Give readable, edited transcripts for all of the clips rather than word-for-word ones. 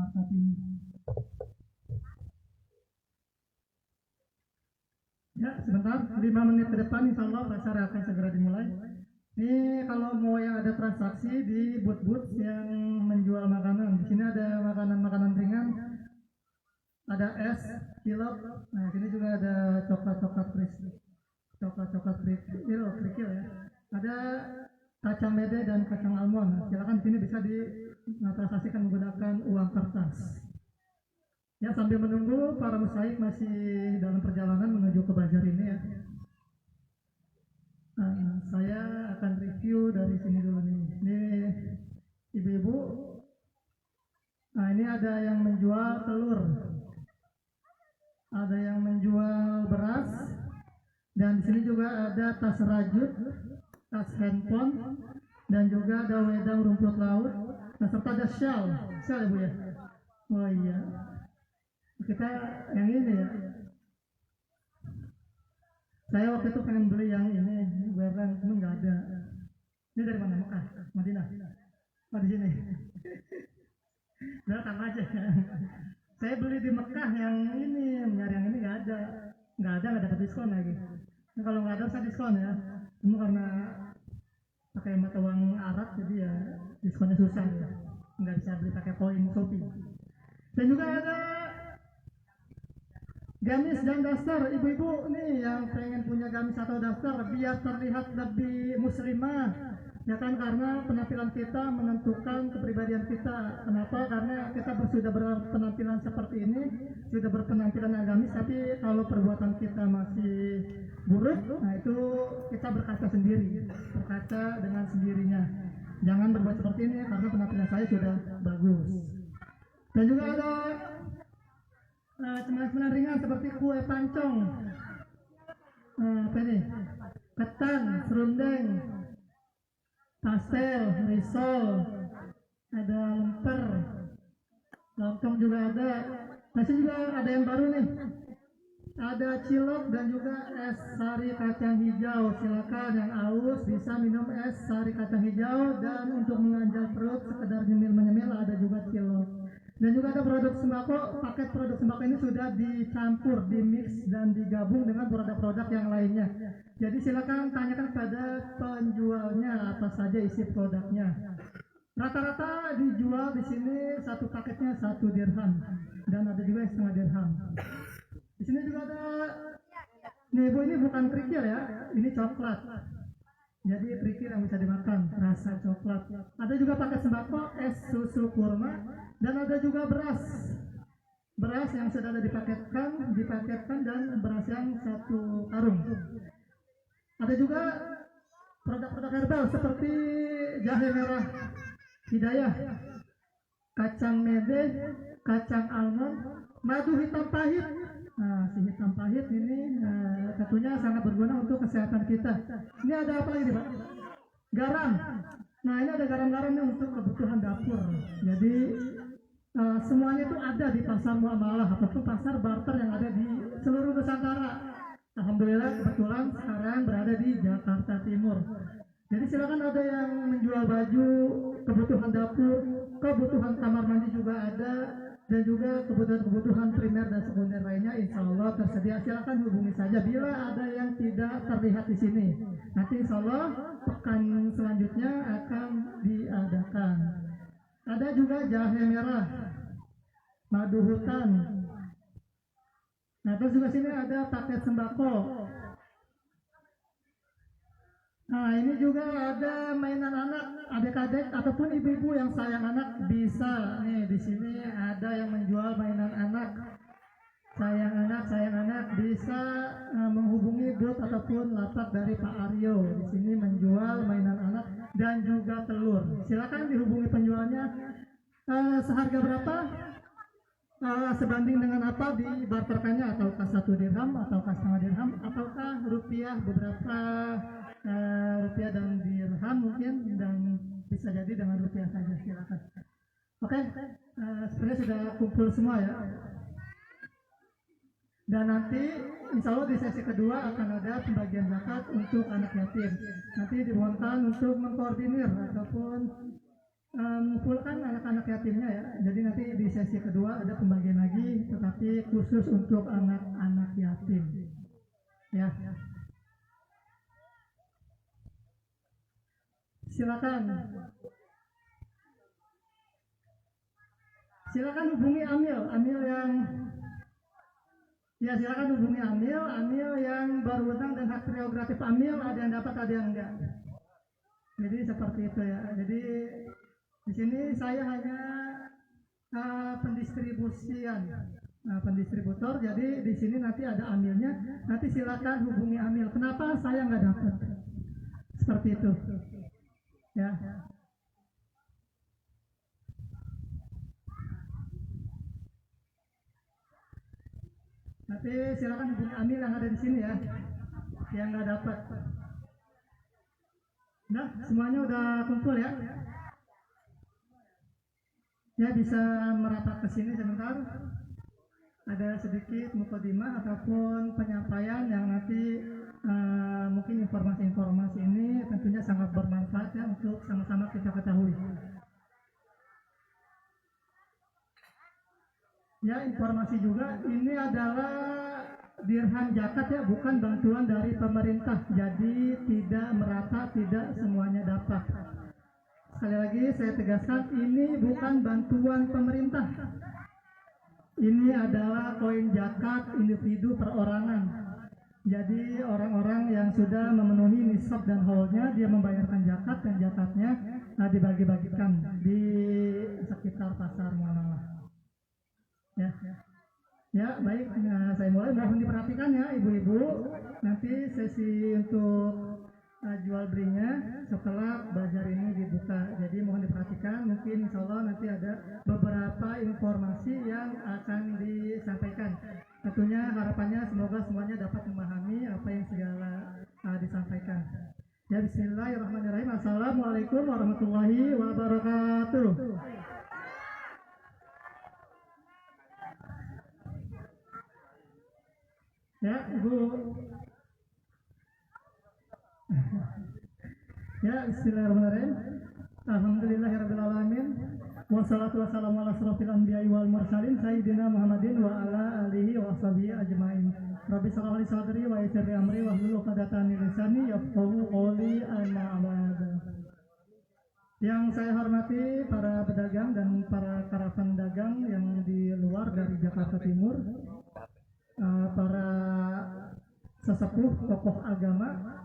Jakarta Timur. Ya, sebentar, 5 menit ke depan insya Allah acara akan segera dimulai. Ini kalau mau yang ada transaksi di booth-booth yang menjual makanan. Di sini ada makanan-makanan ringan, ada es, cilok. Nah, sini juga ada coklat-coklat kerikil ya. Ada kacang mede dan kacang almond. Nah, silakan di sini bisa ditransaksikan menggunakan uang kertas. Ya, sambil menunggu para musaik masih dalam perjalanan menuju ke bazar ini ya. Saya akan review dari sini dulu nih. Ini ibu-ibu. Nah, ini ada yang menjual telur, ada yang menjual beras, dan di sini juga ada tas rajut, tas handphone, dan juga ada wedang rumput laut. Nah, serta ada shell ya Bu ya. Oh iya. Kita yang ini ya. Saya waktu itu pengen beli yang ini, barang cuma nggak ada. Ini dari mana? Mekah, Madinah. Oh di sini. Datang aja. Saya beli di Mekah yang ini, nyari yang ini nggak dapat diskon lagi. Nah, kalau nggak ada saya diskon ya. Cuma karena pakai mata uang Arab jadi ya diskonnya susah ya. Nggak bisa beli pakai koin Shopee. Dan juga ada gamis dan daster, ibu-ibu nih yang pengen punya gamis atau daster biar terlihat lebih muslimah, ya kan, karena penampilan kita menentukan kepribadian kita. Kenapa? Karena kita sudah berpenampilan seperti ini, sudah berpenampilan agamis, tapi kalau perbuatan kita masih buruk, nah itu kita berkaca sendiri, berkaca dengan sendirinya. Jangan berbuat seperti ini karena penampilan saya sudah bagus. Dan juga ada cemilan ringan seperti kue pancong, apa ini, ketan, serundeng, pastel, risol, ada lemper, lontong juga ada. Nasi juga ada yang baru nih, ada cilok dan juga es sari kacang hijau. Silakan yang haus bisa minum es sari kacang hijau, dan untuk menganjal perut sekedar nyemil-menyemil ada juga cilok. Dan juga ada produk sembako. Paket produk sembako ini sudah dicampur, dimix dan digabung dengan produk-produk yang lainnya. Jadi silakan tanyakan pada penjualnya apa saja isi produknya. Rata-rata dijual di sini satu paketnya 1 dirham, dan ada juga yang setengah dirham. Di sini juga ada, nih Bu, ini bukan kerikil ya, ini coklat. Jadi kerikil yang bisa dimakan, rasa coklat. Ada juga paket sembako, es susu kurma, dan ada juga beras yang sudah ada dipaketkan dan beras yang 1 karung. Ada juga produk-produk herbal seperti jahe merah hidayah, kacang mede, kacang almond, madu hitam pahit. Nah, si hitam pahit ini tentunya sangat berguna untuk kesehatan kita. Ini ada apa ini, Pak? Garam. Nah, ini ada garam-garam nih untuk kebutuhan dapur. Jadi semuanya itu ada di pasar muamalah ataupun pasar barter yang ada di seluruh Nusantara. Alhamdulillah kebetulan sekarang berada di Jakarta Timur. Jadi silakan, ada yang menjual baju, kebutuhan dapur, kebutuhan kamar mandi juga ada, dan juga kebutuhan primer dan sekunder lainnya insya Allah tersedia. Silakan hubungi saja bila ada yang tidak terlihat di sini. Nanti insya Allah pekan selanjutnya akan diadakan. Ada juga jahe merah, madu hutan. Nah, terus juga sini ada paket sembako. Nah, ini juga ada mainan anak, adik-adik ataupun ibu-ibu yang sayang anak bisa nih, di sini ada yang menjual mainan anak. Sayang anak bisa menghubungi booth ataupun lapak dari Pak Aryo. Di sini menjual mainan anak dan juga telur. Silakan dihubungi penjualnya. Seharga berapa? Sebanding dengan apa dibarterkannya, ataukah 1 dirham, ataukah setengah dirham, ataukah rupiah, beberapa rupiah dan dirham mungkin, dan bisa jadi dengan rupiah saja. Silakan. Oke, sebenarnya sudah kumpul semua ya. Dan nanti insya Allah di sesi kedua akan ada pembagian zakat untuk anak yatim. Nanti dimohonkan untuk mengkoordinir ataupun mengumpulkan anak-anak yatimnya ya. Jadi nanti di sesi kedua ada pembagian lagi, tetapi khusus untuk anak-anak yatim. Ya. Silakan. Silakan hubungi Amil yang ya silakan hubungi Amil yang berwenang dan hak prerogatif Amil ada yang dapat ada yang enggak. Jadi seperti itu ya. Jadi di sini saya hanya pendistributor. Jadi di sini nanti ada Amilnya. Nanti silakan hubungi Amil. Kenapa saya nggak dapat? Seperti itu. Ya. Nanti silakan hubungi Amil yang ada di sini ya. Yang nggak dapat. Nah, semuanya udah kumpul ya. Ya bisa merapat ke sini sebentar. Ada sedikit mukadimah ataupun penyampaian yang nanti mungkin informasi-informasi ini tentunya sangat bermanfaat ya untuk sama-sama kita ketahui. Ya informasi juga ini adalah dirham zakat ya, bukan bantuan dari pemerintah. Jadi tidak merata, tidak semuanya dapat. Sekali lagi saya tegaskan, ini bukan bantuan pemerintah. Ini adalah koin zakat individu perorangan. Jadi orang-orang yang sudah memenuhi nisab dan haulnya, dia membayarkan zakat dan zakatnya dibagi-bagikan di sekitar pasar muamalah. Ya baik, saya mulai. Mohon diperhatikan ya ibu-ibu. Nanti sesi untuk jual belinya setelah bazar ini dibuka. Jadi mohon diperhatikan. Mungkin insya Allah nanti ada beberapa informasi yang akan disampaikan. Tentunya harapannya semoga semuanya dapat memahami apa yang segala disampaikan. Ya bismillahirrahmanirrahim. Assalamualaikum warahmatullahi wabarakatuh. Ya, Ibu. Ya, bismillahirrahmanirrahim. Alhamdulillahirrahmanirrahim. Wassalatu wassalamu ala asrofil anbiya'i wal mursalin sayyidina Muhammadin wa ala alihi wa sahbihi ajma'in. Rabbi shrah li sadri wa yassir li amri wahlul 'uqdatam min lisani yafqahu qawli. Amma ba'du. Yang saya hormati para pedagang dan para karavan dagang yang di luar dari Jakarta Timur, para sesepuh tokoh agama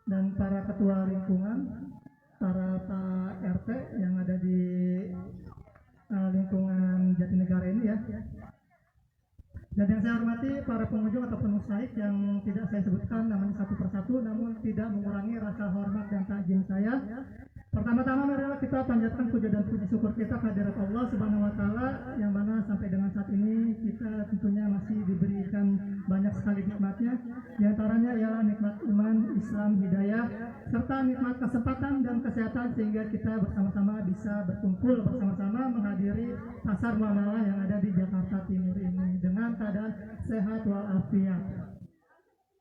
dan para ketua lingkungan, para Pak RT yang ada di lingkungan Jatinegara ini ya. Dan yang saya hormati para pengunjung ataupun musyrik yang tidak saya sebutkan namanya satu persatu, namun tidak mengurangi rasa hormat dan takjim saya. Pertama-tama marilah kita panjatkan puja dan puji syukur kita kehadirat Allah Subhanahu wa taala, yang mana sampai dengan saat ini kita tentunya masih diberikan banyak sekali nikmatnya. Di antaranya ialah nikmat iman, Islam, hidayah, serta nikmat kesempatan dan kesehatan sehingga kita bersama-sama bisa berkumpul bersama-sama menghadiri pasar muamalah yang ada di Jakarta Timur ini dengan keadaan sehat walafiat.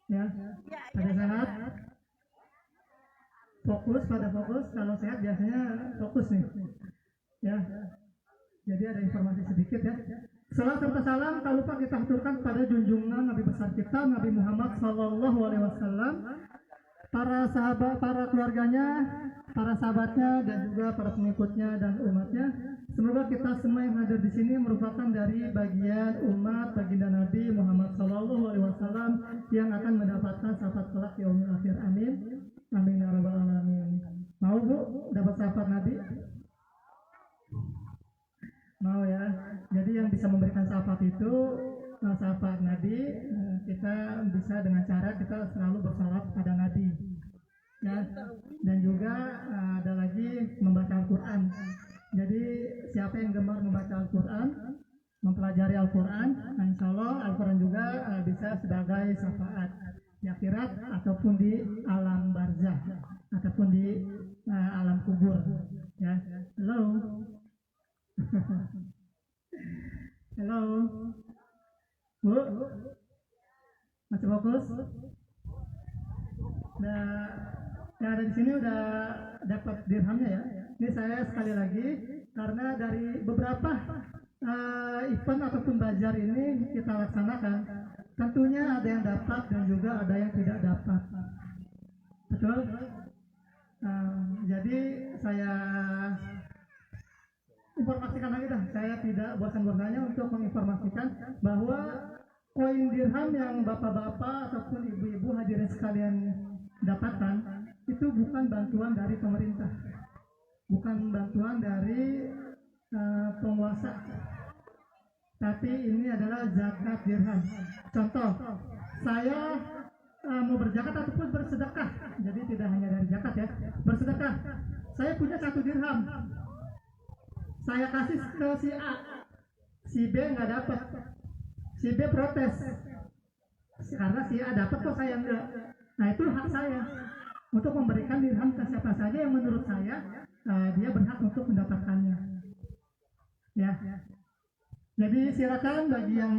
Ya, ada sehat. Fokus kalau sehat biasanya fokus nih ya. Jadi ada informasi sedikit ya. Salam serta salam tak lupa kita aturkan pada junjungan Nabi besar kita Nabi Muhammad SAW, para sahabat, para keluarganya, para sahabatnya dan juga para pengikutnya dan umatnya. Semoga kita semua yang hadir di sini merupakan dari bagian umat baginda Nabi Muhammad SAW yang akan mendapatkan syafaat kelak yaumil akhir. Amin. Amin ya rabbal alamin. Mau Bu dapat syafaat Nabi? Mau ya. Jadi yang bisa memberikan syafaat itu syafaat Nabi, kita bisa dengan cara kita selalu bersalawat pada Nabi. Ya. Dan juga ada lagi membaca Al-Qur'an. Jadi siapa yang gemar membaca Al-Qur'an, mempelajari Al-Qur'an, insya Allah Al-Qur'an juga bisa sebagai syafaat di akhirat ataupun di alam barzah ataupun di alam kubur ya. Halo. Halo Bu, masih fokus? Nah, yang ada di sini udah dapat dirhamnya ya. Ini saya sekali lagi karena dari beberapa event ataupun bazar ini kita laksanakan, tentunya ada yang dapat dan juga ada yang tidak dapat. Betul? Jadi saya informasikan lagi dah, saya tidak bosan-bosannya untuk menginformasikan bahwa koin dirham yang bapak-bapak ataupun ibu-ibu hadirin sekalian dapatkan itu bukan bantuan dari pemerintah, bukan bantuan dari penguasa, tapi ini adalah zakat dirham. Contoh, saya mau berzakat ataupun bersedekah, jadi tidak hanya dari zakat ya, bersedekah. Saya punya 1 dirham, saya kasih ke si A, si B nggak dapat, si B protes karena si A dapat kok saya enggak. Nah itu hak saya untuk memberikan dirham ke siapa saja yang menurut saya dia berhak untuk mendapatkannya. Ya, jadi silakan bagi yang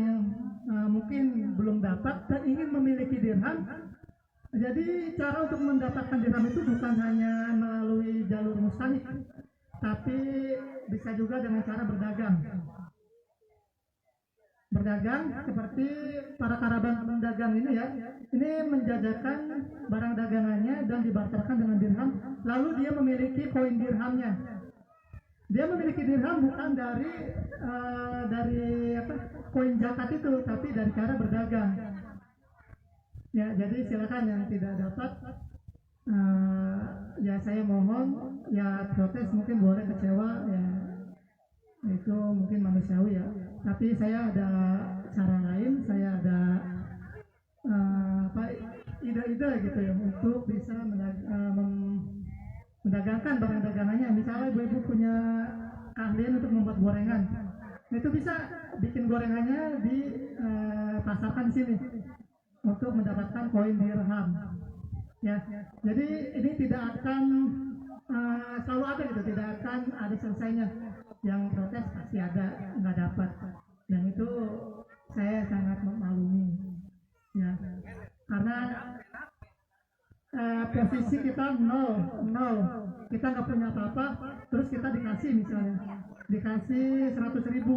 mungkin belum dapat dan ingin memiliki dirham. Jadi cara untuk mendapatkan dirham itu bukan hanya melalui jalur mustahik, tapi bisa juga dengan cara berdagang. Berdagang seperti para karaban pedagang ini ya, ini menjajakan barang dagangannya dan dibarterkan dengan dirham, lalu dia memiliki koin dirhamnya. Dia memiliki dirham bukan dari koin zakat itu, tapi dari cara berdagang. Ya, jadi silakan yang tidak dapat, ya saya mohon ya protes, mungkin boleh kecewa ya, itu mungkin manusiawi ya. Tapi saya ada cara lain, saya ada ide-ide gitu ya untuk bisa mendagangkan barang dagangannya. Misalnya ibu-ibu punya keahlian untuk membuat gorengan, itu bisa bikin gorengannya di pasarkan di sini untuk mendapatkan koin dirham. Ya, jadi ini tidak akan selalu ada gitu, tidak akan ada selesainya. Yang protes pasti ada, nggak dapat, dan itu saya sangat memaklumi. Ya, karena posisi kita nol, kita nggak punya apa-apa, terus kita dikasih misalnya, dikasih 100.000,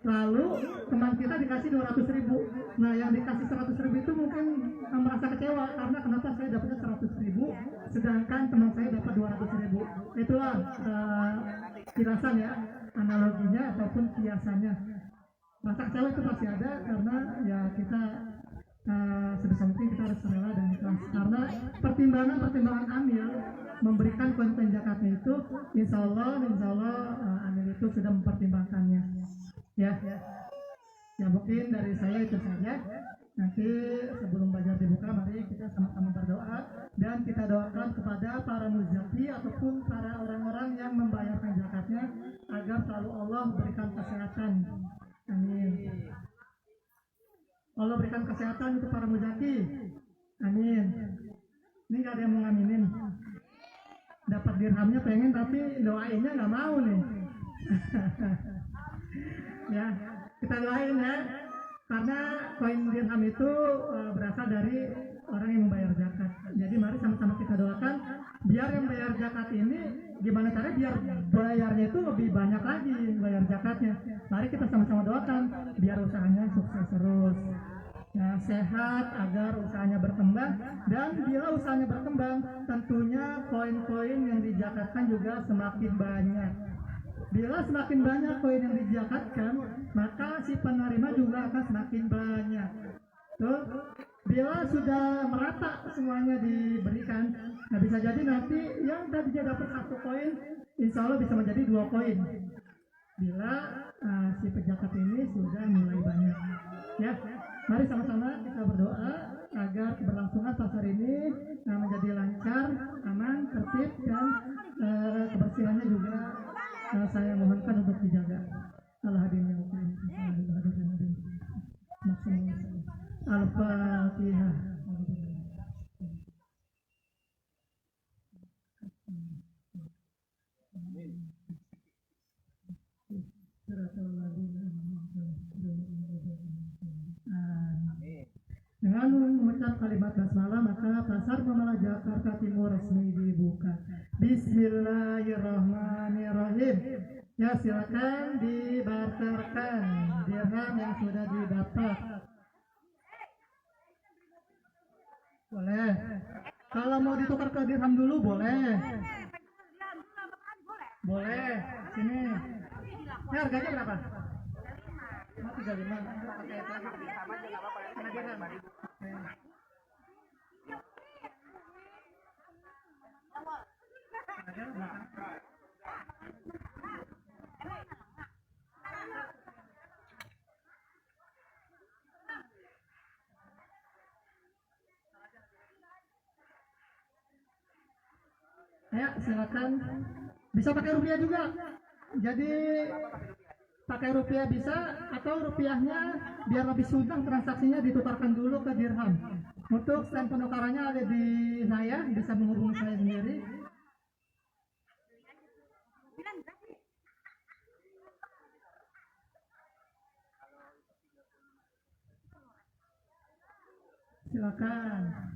lalu teman kita dikasih 200.000. Nah yang dikasih 100.000 itu mungkin merasa kecewa karena kenapa saya dapatnya 100.000 sedangkan teman saya dapat 200.000. Itulah kilasan ya, analoginya ataupun kiasannya. Rasa kecewa itu pasti ada karena ya kita sebisa mungkin kita harus rela dan ikhlas, karena pertimbangan amil memberikan koin zakatnya itu insya Allah amil itu sudah mempertimbangkannya. Ya mungkin dari saya itu saja. Nanti sebelum belajar dibuka, mari kita sama-sama berdoa dan kita doakan kepada para muzaki ataupun para orang-orang yang membayarkan zakatnya agar selalu Allah berikan kesehatan. Amin. Allah berikan kesehatan untuk para muzaki. Amin. Ini gak ada yang mau ngaminin. Dapat dirhamnya pengen tapi doainnya nggak mau nih. Ya, kita doain ya. Karena koin dirham itu berasal dari orang yang membayar zakat. Jadi mari sama-sama kita doakan biar yang bayar zakat ini gimana caranya biar bayarnya itu lebih banyak lagi bayar zakatnya. Mari kita sama-sama doakan biar usahanya sukses terus. Ya, sehat agar usahanya berkembang, dan bila usahanya berkembang tentunya koin-koin yang dizakatkan juga semakin banyak. Bila semakin banyak koin yang dizakatkan, maka si penerima juga akan semakin banyak. Tuh, bila sudah merata semuanya diberikan, nah bisa jadi nanti yang tadinya dapat 1 koin, insya Allah bisa menjadi 2 koin. Bila si pezakat ini sudah mulai banyak. Ya, mari sama-sama kita berdoa agar keberlangsungan pasar ini menjadi lancar, aman, tertib, dan kebersihannya juga saya mohonkan untuk dijaga. Al-Hadin Al-Fatihah. Dengan mengucapkan mengucap kalimat basmalah, maka Pasar Pemalas Jakarta Timur resmi dibuka. Bismillahirrahmanirrahim. Ya, silakan dibarterkan dirham yang sudah didapat. Boleh. Kalau mau ditukar ke dirham dulu boleh. Boleh. Sini. Ini harganya berapa? 35. Pakai itu aja. Kena dirham. Ya, silakan. Bisa pakai rupiah juga. Jadi pakai rupiah bisa, atau rupiahnya biar lebih mudah transaksinya ditukarkan dulu ke dirham. Untuk stand penukarannya ada di saya, bisa menghubungi saya sendiri. Silakan.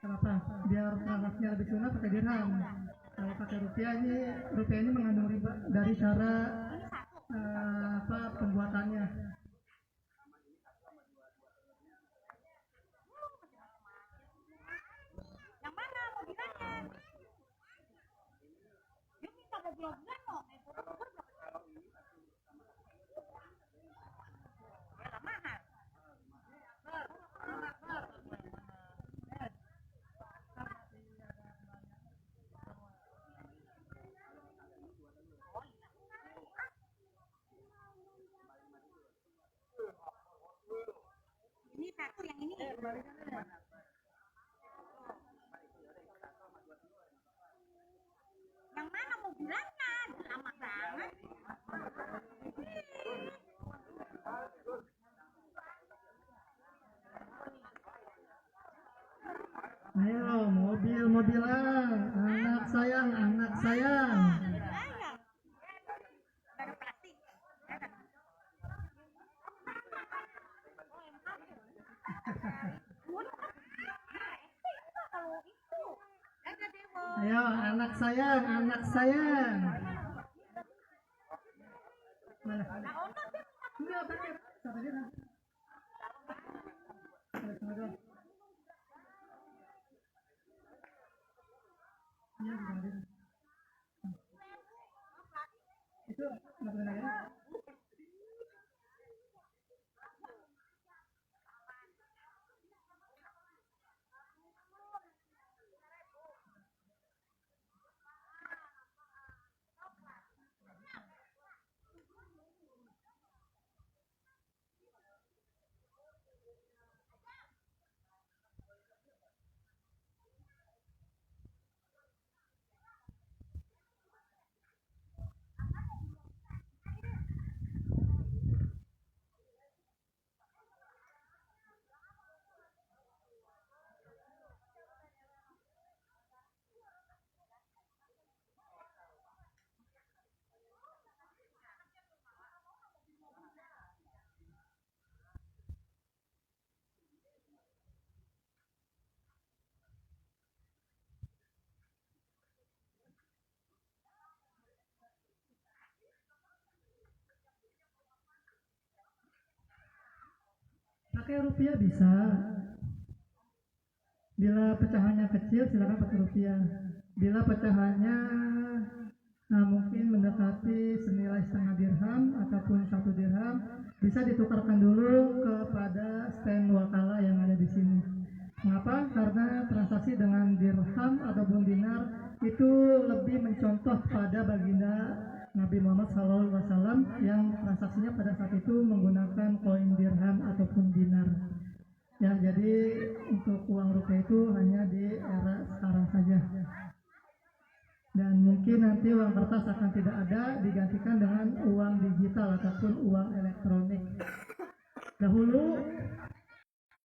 Kenapa? Biar transaksinya lebih lunak pakai dirham. Kalau pakai rupiah ini mengandung riba dari cara pembuatannya. Yang mana mobilannya? Dia minta mobil-mobilan loh. Ini satu yang ini. Yang mana mobilannya? Lama banget. Ayo, mobil-mobilan, anak sayang, anak sayang. Ada plastik. Kalau itu ada dewa. Ayo, anak sayang, anak sayang. Mana? Enggak, pakai. Satu dirham. Iya, bukan dirham. Itu nggak pernah ya? Pakai rupiah bisa. Bila pecahannya kecil silakan pakai rupiah. Bila pecahannya mungkin mendekati senilai setengah dirham ataupun 1 dirham, bisa ditukarkan dulu kepada stand wakala yang ada di sini. Mengapa? Karena transaksi dengan dirham ataupun dinar itu lebih mencontoh pada baginda Nabi Muhammad SAW yang transaksinya pada saat itu menggunakan koin dirham ataupun dinar. Ya, jadi untuk uang rupiah itu hanya di era sekarang saja. Dan mungkin mungkin nanti uang kertas akan tidak ada, digantikan dengan uang digital ataupun uang elektronik. Dahulu